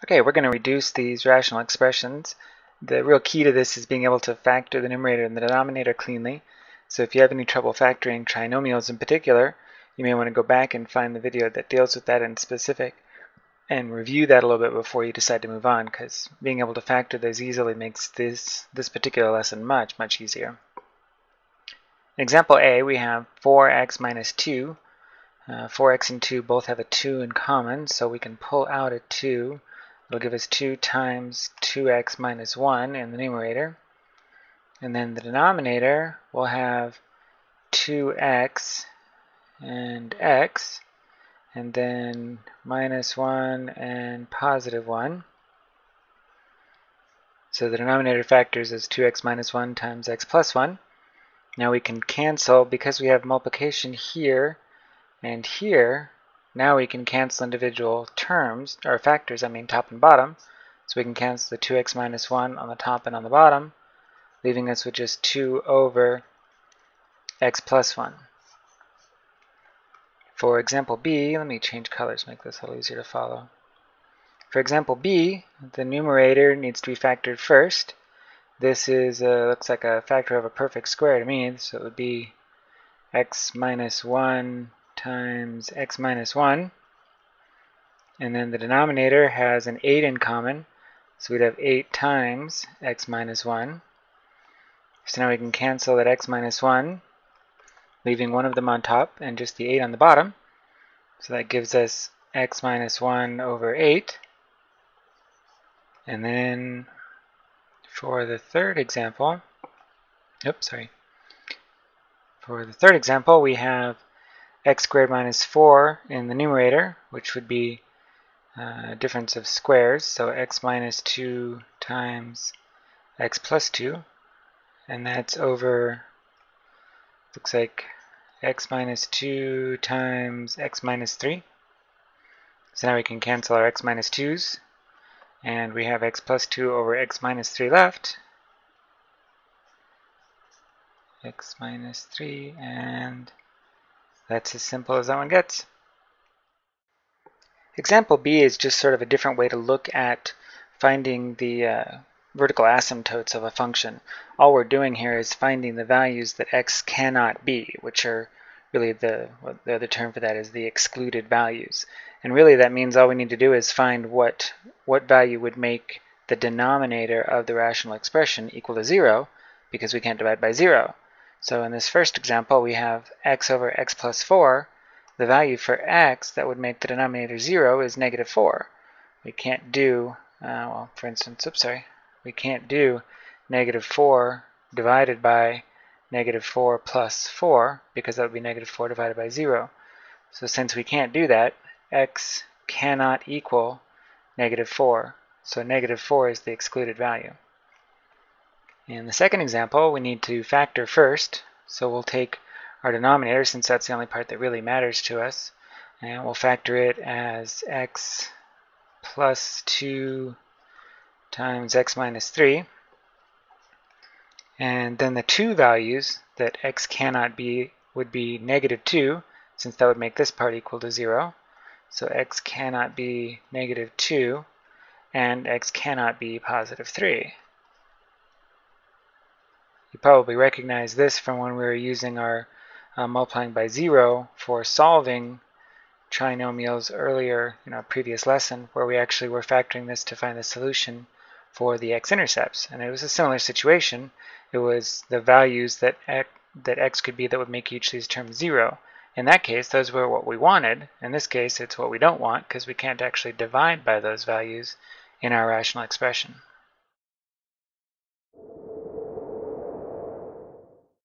Okay, we're going to reduce these rational expressions. The real key to this is being able to factor the numerator and the denominator cleanly. So if you have any trouble factoring trinomials in particular, you may want to go back and find the video that deals with that in specific and review that a little bit before you decide to move on, because being able to factor those easily makes this particular lesson much easier. In example A, we have 4x minus 2. 4x and 2 both have a 2 in common, so we can pull out a 2. It'll give us 2 times 2x minus 1 in the numerator. And then the denominator will have 2x and x, and then minus 1 and positive 1. So the denominator factors as 2x minus 1 times x plus 1. Now we can cancel, because we have multiplication here and here. Now we can cancel individual terms, or factors, top and bottom. So we can cancel the 2x minus 1 on the top and on the bottom, leaving us with just 2 over x plus 1. For example B, let me change colors, make this a little easier to follow. For example B, the numerator needs to be factored first. This is looks like a factor of a perfect square to me, so it would be x minus 1 times x minus 1. And then the denominator has an 8 in common, so we'd have 8 times x minus 1. So now we can cancel that x minus 1, leaving one of them on top and just the 8 on the bottom. So that gives us x minus 1 over 8. And then for the third example, we have x squared minus 4 in the numerator, which would be a difference of squares, so x minus 2 times x plus 2, and that's over, looks like x minus 2 times x minus 3. So now we can cancel our x minus 2's, and we have x plus 2 over x minus 3 left. X minus 3, and that's as simple as that one gets. Example B is just sort of a different way to look at finding the vertical asymptotes of a function. All we're doing here is finding the values that x cannot be, which are really the other term for that is the excluded values. And really that means all we need to do is find what value would make the denominator of the rational expression equal to 0, because we can't divide by 0. So in this first example we have x over x plus 4. The value for x that would make the denominator 0 is negative 4. We can't do, we can't do negative 4 divided by negative 4 plus 4, because that would be negative 4 divided by 0. So since we can't do that, x cannot equal negative 4. So negative 4 is the excluded value. In the second example, we need to factor first. So we'll take our denominator, since that's the only part that really matters to us, and we'll factor it as x plus 2 times x minus 3. And then the two values that x cannot be would be negative 2, since that would make this part equal to 0. So x cannot be negative 2, and x cannot be positive 3. You probably recognize this from when we were using our multiplying by 0 for solving trinomials earlier in our previous lesson, where we actually were factoring this to find the solution for the x-intercepts. And it was a similar situation. It was the values that x could be that would make each of these terms 0. In that case, those were what we wanted. In this case, it's what we don't want, because we can't actually divide by those values in our rational expression.